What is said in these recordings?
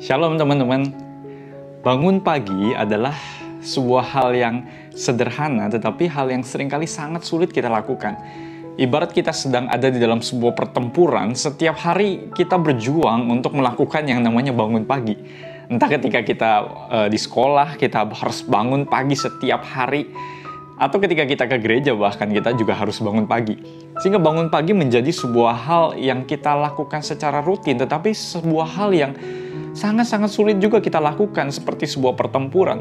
Shalom teman-teman. Bangun pagi adalah sebuah hal yang sederhana, tetapi hal yang seringkali sangat sulit kita lakukan. Ibarat kita sedang ada di dalam sebuah pertempuran, setiap hari kita berjuang untuk melakukan yang namanya bangun pagi. Entah ketika kita di sekolah, kita harus bangun pagi setiap hari, atau ketika kita ke gereja bahkan kita juga harus bangun pagi. Sehingga bangun pagi menjadi sebuah hal yang kita lakukan secara rutin, tetapi sebuah hal yang sangat-sangat sulit juga kita lakukan seperti sebuah pertempuran.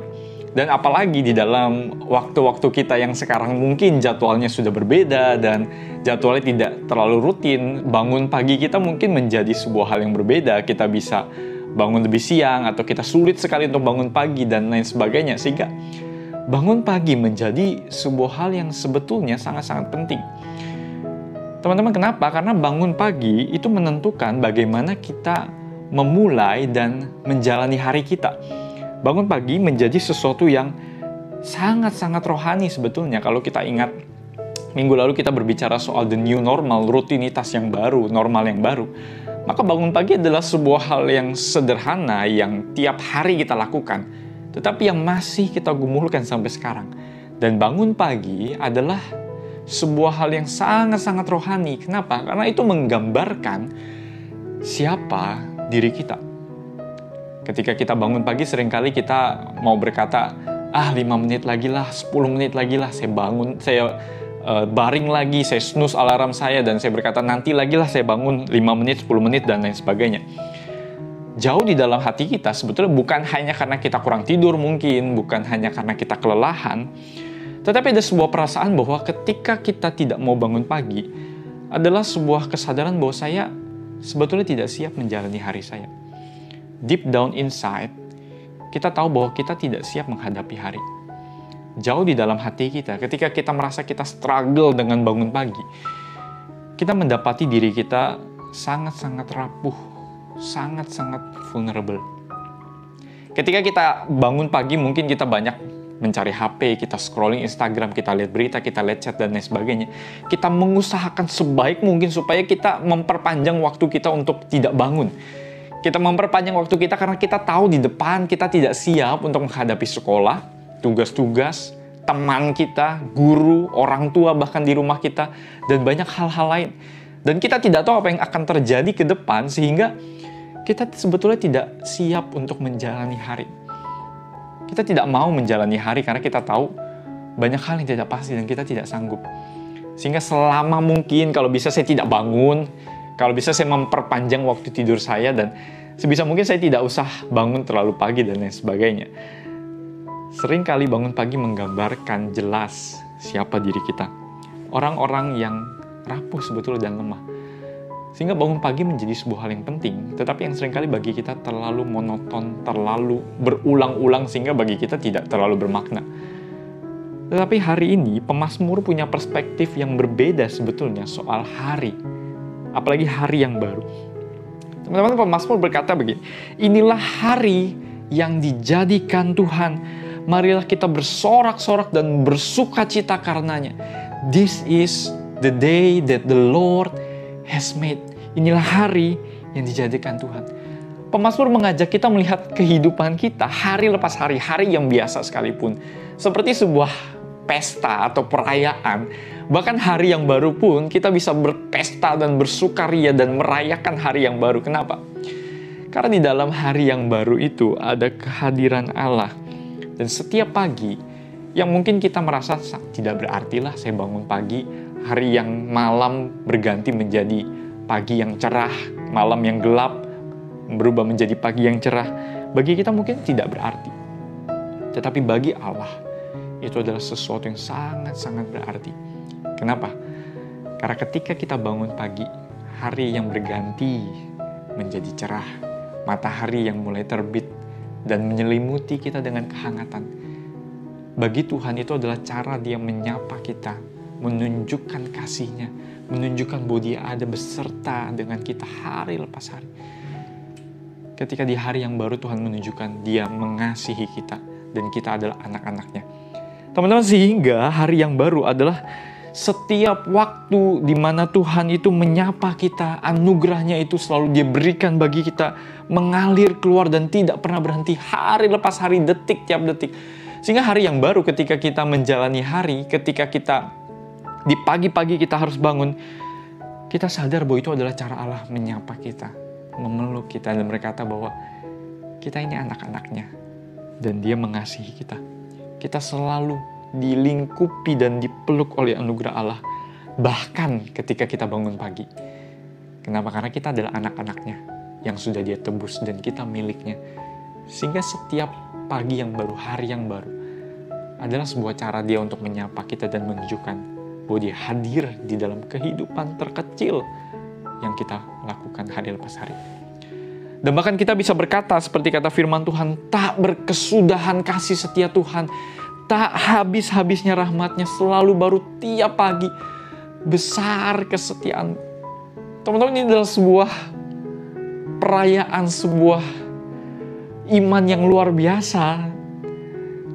Dan apalagi di dalam waktu-waktu kita yang sekarang mungkin jadwalnya sudah berbeda dan jadwalnya tidak terlalu rutin, bangun pagi kita mungkin menjadi sebuah hal yang berbeda. Kita bisa bangun lebih siang atau kita sulit sekali untuk bangun pagi dan lain sebagainya. Sehingga bangun pagi menjadi sebuah hal yang sebetulnya sangat-sangat penting. Teman-teman, kenapa? Karena bangun pagi itu menentukan bagaimana kita memulai dan menjalani hari kita. Bangun pagi menjadi sesuatu yang sangat-sangat rohani sebetulnya. Kalau kita ingat, minggu lalu kita berbicara soal the new normal, rutinitas yang baru, normal yang baru. Maka bangun pagi adalah sebuah hal yang sederhana yang tiap hari kita lakukan, tetapi yang masih kita gumulkan sampai sekarang. Dan bangun pagi adalah sebuah hal yang sangat-sangat rohani. Kenapa? Karena itu menggambarkan siapa diri kita. Ketika kita bangun pagi, seringkali kita mau berkata, 5 menit lagi lah, 10 menit lagi lah, saya bangun, saya baring lagi, saya snooze alarm saya, dan saya berkata, nanti lagi lah saya bangun 5 menit, 10 menit, dan lain sebagainya. Jauh di dalam hati kita, sebetulnya bukan hanya karena kita kurang tidur mungkin, bukan hanya karena kita kelelahan, tetapi ada sebuah perasaan bahwa ketika kita tidak mau bangun pagi, adalah sebuah kesadaran bahwa saya sebetulnya tidak siap menjalani hari saya. Deep down inside, kita tahu bahwa kita tidak siap menghadapi hari. Jauh di dalam hati kita, ketika kita merasa kita struggle dengan bangun pagi, kita mendapati diri kita sangat-sangat rapuh, sangat-sangat vulnerable. Ketika kita bangun pagi, mungkin kita banyak mencari HP, kita scrolling Instagram, kita lihat berita, kita lihat chat, dan lain sebagainya. Kita mengusahakan sebaik mungkin supaya kita memperpanjang waktu kita untuk tidak bangun. Kita memperpanjang waktu kita karena kita tahu di depan kita tidak siap untuk menghadapi sekolah, tugas-tugas, teman kita, guru, orang tua bahkan di rumah kita, dan banyak hal-hal lain. Dan kita tidak tahu apa yang akan terjadi ke depan sehingga kita sebetulnya tidak siap untuk menjalani hari. Kita tidak mau menjalani hari karena kita tahu banyak hal yang tidak pasti dan kita tidak sanggup. Sehingga selama mungkin kalau bisa saya tidak bangun, kalau bisa saya memperpanjang waktu tidur saya, dan sebisa mungkin saya tidak usah bangun terlalu pagi dan lain sebagainya. Seringkali bangun pagi menggambarkan jelas siapa diri kita. Orang-orang yang rapuh sebetulnya dan lemah. Sehingga bangun pagi menjadi sebuah hal yang penting, tetapi yang seringkali bagi kita terlalu monoton, terlalu berulang-ulang sehingga bagi kita tidak terlalu bermakna. Tetapi hari ini pemazmur punya perspektif yang berbeda sebetulnya soal hari, apalagi hari yang baru. Teman-teman, pemazmur berkata begini, inilah hari yang dijadikan Tuhan, marilah kita bersorak-sorak dan bersukacita karenanya. This is the day that the Lord has made. Inilah hari yang dijadikan Tuhan. Pemazmur mengajak kita melihat kehidupan kita hari lepas hari, hari yang biasa sekalipun, seperti sebuah pesta atau perayaan. Bahkan hari yang baru pun kita bisa berpesta dan bersukaria dan merayakan hari yang baru. Kenapa? Karena di dalam hari yang baru itu ada kehadiran Allah. Dan setiap pagi yang mungkin kita merasa tidak berarti lah saya bangun pagi, hari yang malam berganti menjadi pagi yang cerah, malam yang gelap berubah menjadi pagi yang cerah. Bagi kita mungkin tidak berarti. Tetapi bagi Allah, itu adalah sesuatu yang sangat-sangat berarti. Kenapa? Karena ketika kita bangun pagi, hari yang berganti menjadi cerah, matahari yang mulai terbit dan menyelimuti kita dengan kehangatan. Bagi Tuhan itu adalah cara Dia menyapa kita, menunjukkan kasih-Nya, menunjukkan bahwa Dia ada beserta dengan kita hari lepas hari. Ketika di hari yang baru Tuhan menunjukkan Dia mengasihi kita dan kita adalah anak-anaknya. Teman-teman, sehingga hari yang baru adalah Setiap waktu di mana Tuhan itu menyapa kita, anugerahnya itu selalu Dia berikan bagi kita, mengalir keluar dan tidak pernah berhenti, hari lepas hari, detik tiap detik. Sehingga hari yang baru ketika kita menjalani hari, ketika kita di pagi-pagi kita harus bangun, kita sadar bahwa itu adalah cara Allah menyapa kita, memeluk kita, dan berkata bahwa kita ini anak-anaknya, dan Dia mengasihi kita. Kita selalu dilingkupi dan dipeluk oleh anugerah Allah, bahkan ketika kita bangun pagi. Kenapa? Karena kita adalah anak-anaknya yang sudah Dia tebus dan kita miliknya. Sehingga setiap pagi yang baru, hari yang baru, adalah sebuah cara Dia untuk menyapa kita dan menunjukkan bahwa Dia hadir di dalam kehidupan terkecil yang kita lakukan hari lepas hari. Dan bahkan kita bisa berkata seperti kata firman Tuhan, tak berkesudahan kasih setia Tuhan, tak habis-habisnya rahmatnya, selalu baru tiap pagi, besar kesetiaan. Teman-teman, ini adalah sebuah perayaan, sebuah iman yang luar biasa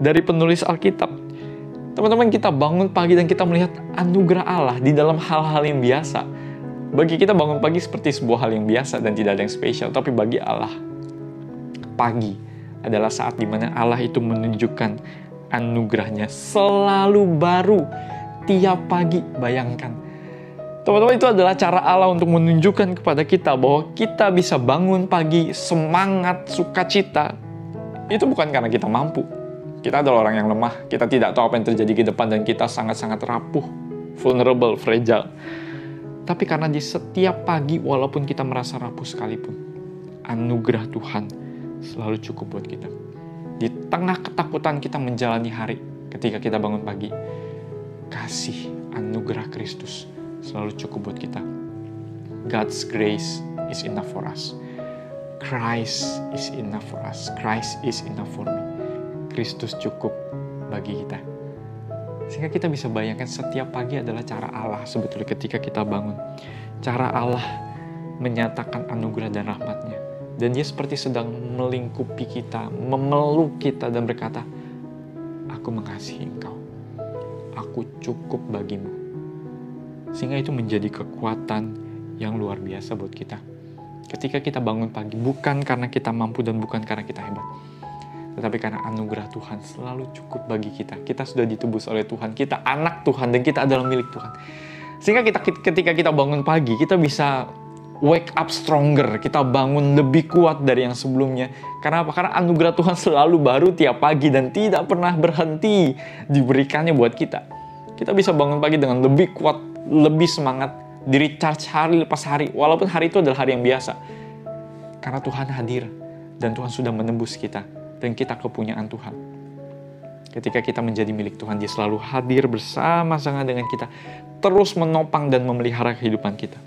dari penulis Alkitab. Teman-teman, kita bangun pagi dan kita melihat anugerah Allah di dalam hal-hal yang biasa. Bagi kita bangun pagi seperti sebuah hal yang biasa dan tidak ada yang spesial, tapi bagi Allah, pagi adalah saat di mana Allah itu menunjukkan anugerahnya selalu baru tiap pagi. Bayangkan, teman-teman, itu adalah cara Allah untuk menunjukkan kepada kita bahwa kita bisa bangun pagi semangat, sukacita. Itu bukan karena kita mampu. Kita adalah orang yang lemah, kita tidak tahu apa yang terjadi ke depan, dan kita sangat-sangat rapuh, vulnerable, fragile. Tapi karena di setiap pagi, walaupun kita merasa rapuh sekalipun, anugerah Tuhan selalu cukup buat kita. Di tengah ketakutan kita menjalani hari, ketika kita bangun pagi, kasih anugerah Kristus selalu cukup buat kita. God's grace is enough for us. Christ is enough for us. Christ is enough for me. Kristus cukup bagi kita. Sehingga kita bisa bayangkan setiap pagi adalah cara Allah sebetulnya ketika kita bangun. Cara Allah menyatakan anugerah dan rahmat-Nya. Dan Dia seperti sedang melingkupi kita, memeluk kita dan berkata, aku mengasihi engkau. Aku cukup bagimu. Sehingga itu menjadi kekuatan yang luar biasa buat kita. Ketika kita bangun pagi, bukan karena kita mampu dan bukan karena kita hebat, tetapi karena anugerah Tuhan selalu cukup bagi kita. Kita sudah ditebus oleh Tuhan, kita anak Tuhan, dan kita adalah milik Tuhan. Sehingga ketika kita bangun pagi, kita bisa wake up stronger, kita bangun lebih kuat dari yang sebelumnya. Karena apa? Karena anugerah Tuhan selalu baru tiap pagi dan tidak pernah berhenti diberikannya buat kita. Kita bisa bangun pagi dengan lebih kuat, lebih semangat, di-recharge hari lepas hari, walaupun hari itu adalah hari yang biasa. Karena Tuhan hadir dan Tuhan sudah menembus kita, dan kita kepunyaan Tuhan. Ketika kita menjadi milik Tuhan, Dia selalu hadir bersama-sama dengan kita, terus menopang dan memelihara kehidupan kita.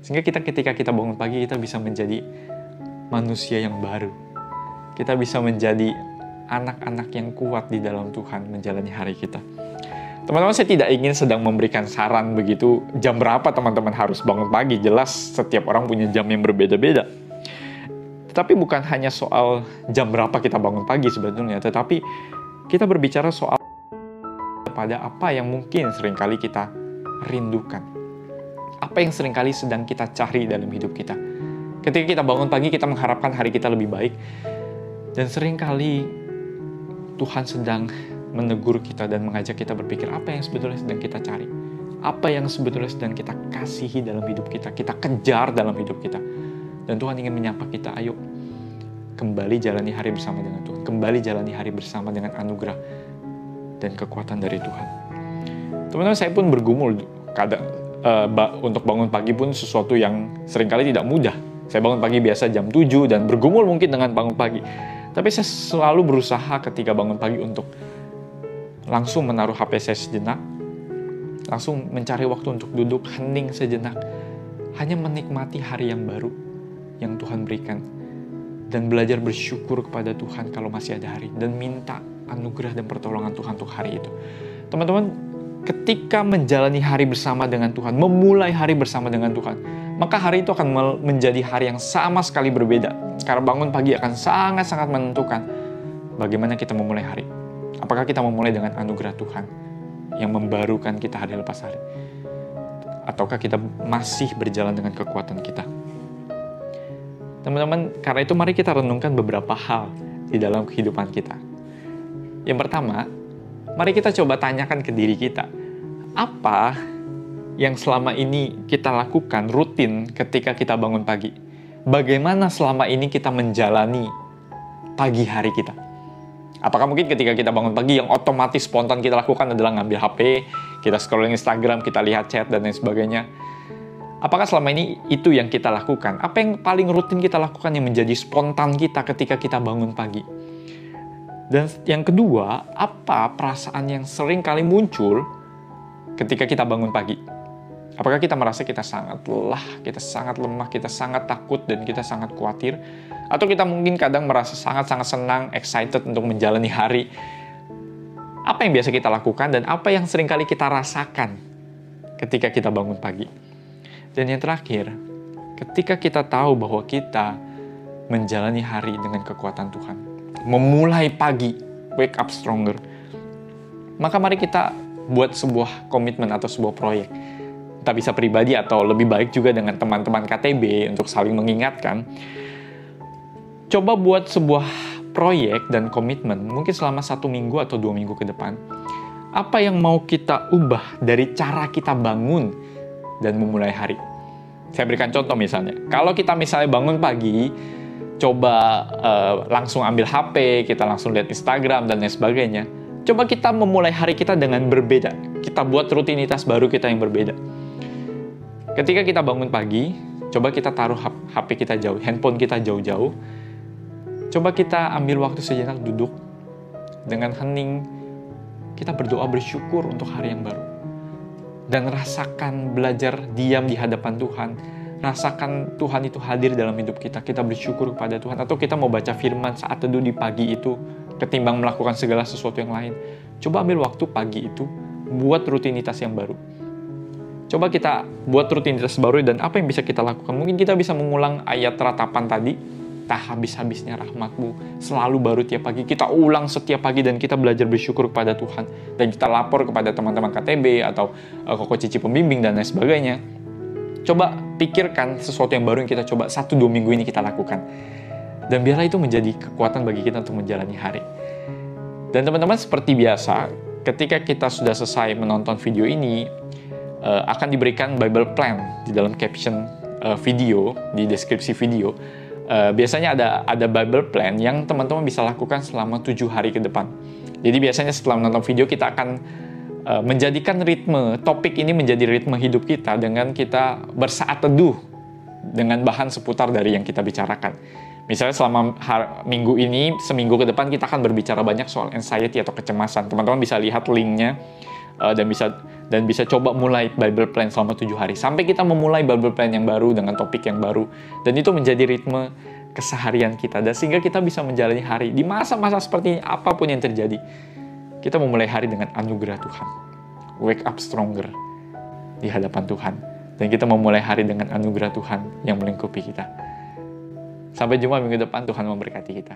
Sehingga ketika kita bangun pagi, kita bisa menjadi manusia yang baru. Kita bisa menjadi anak-anak yang kuat di dalam Tuhan menjalani hari kita. Teman-teman, saya tidak ingin sedang memberikan saran begitu, jam berapa teman-teman harus bangun pagi. Jelas setiap orang punya jam yang berbeda-beda. Tetapi bukan hanya soal jam berapa kita bangun pagi sebetulnya, tetapi kita berbicara soal pada apa yang mungkin seringkali kita rindukan. Apa yang seringkali sedang kita cari dalam hidup kita. Ketika kita bangun pagi, kita mengharapkan hari kita lebih baik. Dan seringkali Tuhan sedang menegur kita dan mengajak kita berpikir apa yang sebetulnya sedang kita cari. Apa yang sebetulnya sedang kita kasihi dalam hidup kita. Kita kejar dalam hidup kita. Dan Tuhan ingin menyapa kita, ayo kembali jalani hari bersama dengan Tuhan. Kembali jalani hari bersama dengan anugerah dan kekuatan dari Tuhan. Teman-teman, saya pun bergumul untuk bangun pagi pun sesuatu yang seringkali tidak mudah. Saya bangun pagi biasa jam 7 dan bergumul mungkin dengan bangun pagi. Tapi saya selalu berusaha ketika bangun pagi untuk langsung menaruh HP saya sejenak, langsung mencari waktu untuk duduk hening sejenak, hanya menikmati hari yang baru yang Tuhan berikan, dan belajar bersyukur kepada Tuhan kalau masih ada hari, dan minta anugerah dan pertolongan Tuhan untuk hari itu. Teman-teman, ketika menjalani hari bersama dengan Tuhan, memulai hari bersama dengan Tuhan, maka hari itu akan menjadi hari yang sama sekali berbeda. Karena bangun pagi akan sangat-sangat menentukan bagaimana kita memulai hari. Apakah kita memulai dengan anugerah Tuhan yang membarukan kita hari lepas hari? Ataukah kita masih berjalan dengan kekuatan kita? Teman-teman, karena itu mari kita renungkan beberapa hal di dalam kehidupan kita. Yang pertama, mari kita coba tanyakan ke diri kita, apa yang selama ini kita lakukan rutin ketika kita bangun pagi? Bagaimana selama ini kita menjalani pagi hari kita? Apakah mungkin ketika kita bangun pagi yang otomatis spontan kita lakukan adalah ngambil HP, kita scrolling Instagram, kita lihat chat, dan lain sebagainya? Apakah selama ini itu yang kita lakukan? Apa yang paling rutin kita lakukan yang menjadi spontan kita ketika kita bangun pagi? Dan yang kedua, apa perasaan yang sering kali muncul ketika kita bangun pagi? Apakah kita merasa kita sangat lelah, kita sangat lemah, kita sangat takut, dan kita sangat khawatir? Atau kita mungkin kadang merasa sangat-sangat senang, excited untuk menjalani hari? Apa yang biasa kita lakukan dan apa yang sering kali kita rasakan ketika kita bangun pagi? Dan yang terakhir, ketika kita tahu bahwa kita menjalani hari dengan kekuatan Tuhan, memulai pagi, wake up stronger, maka mari kita buat sebuah komitmen atau sebuah proyek. Entah bisa pribadi atau lebih baik juga dengan teman-teman KTB untuk saling mengingatkan. Coba buat sebuah proyek dan komitmen, mungkin selama 1 minggu atau 2 minggu ke depan. Apa yang mau kita ubah dari cara kita bangun dan memulai hari? Saya berikan contoh misalnya. Kalau kita misalnya bangun pagi, coba langsung ambil HP, kita langsung lihat Instagram dan lain sebagainya. Coba kita memulai hari kita dengan berbeda. Kita buat rutinitas baru kita yang berbeda. Ketika kita bangun pagi, coba kita taruh HP kita jauh, handphone kita jauh-jauh. Coba kita ambil waktu sejenak duduk dengan hening. Kita berdoa bersyukur untuk hari yang baru. Dan rasakan belajar diam di hadapan Tuhan. Rasakan Tuhan itu hadir dalam hidup kita. Kita bersyukur kepada Tuhan. Atau kita mau baca firman saat teduh di pagi itu, ketimbang melakukan segala sesuatu yang lain. Coba ambil waktu pagi itu, buat rutinitas yang baru. Coba kita buat rutinitas baru dan apa yang bisa kita lakukan. Mungkin kita bisa mengulang ayat ratapan tadi. Tak habis-habisnya rahmat-Mu selalu baru tiap pagi. Kita ulang setiap pagi dan kita belajar bersyukur kepada Tuhan. Dan kita lapor kepada teman-teman KTB atau Koko Cici pembimbing dan lain sebagainya. Coba pikirkan sesuatu yang baru yang kita coba 1-2 minggu ini kita lakukan. Dan biarlah itu menjadi kekuatan bagi kita untuk menjalani hari. Dan teman-teman, seperti biasa, ketika kita sudah selesai menonton video ini, akan diberikan Bible Plan di dalam caption video, di deskripsi video. Biasanya ada Bible Plan yang teman-teman bisa lakukan selama 7 hari ke depan. Jadi biasanya setelah menonton video kita akan menjadikan topik ini menjadi ritme hidup kita dengan kita bersaat teduh dengan bahan seputar dari yang kita bicarakan. Misalnya selama minggu ini, seminggu ke depan kita akan berbicara banyak soal anxiety atau kecemasan. Teman-teman bisa lihat linknya dan bisa coba mulai Bible Plan selama 7 hari. Sampai kita memulai Bible Plan yang baru dengan topik yang baru. Dan itu menjadi ritme keseharian kita. Dan sehingga kita bisa menjalani hari. Di masa-masa seperti ini, apapun yang terjadi, kita memulai hari dengan anugerah Tuhan. Wake up stronger di hadapan Tuhan. Dan kita memulai hari dengan anugerah Tuhan yang melingkupi kita. Sampai jumpa minggu depan, Tuhan memberkati kita.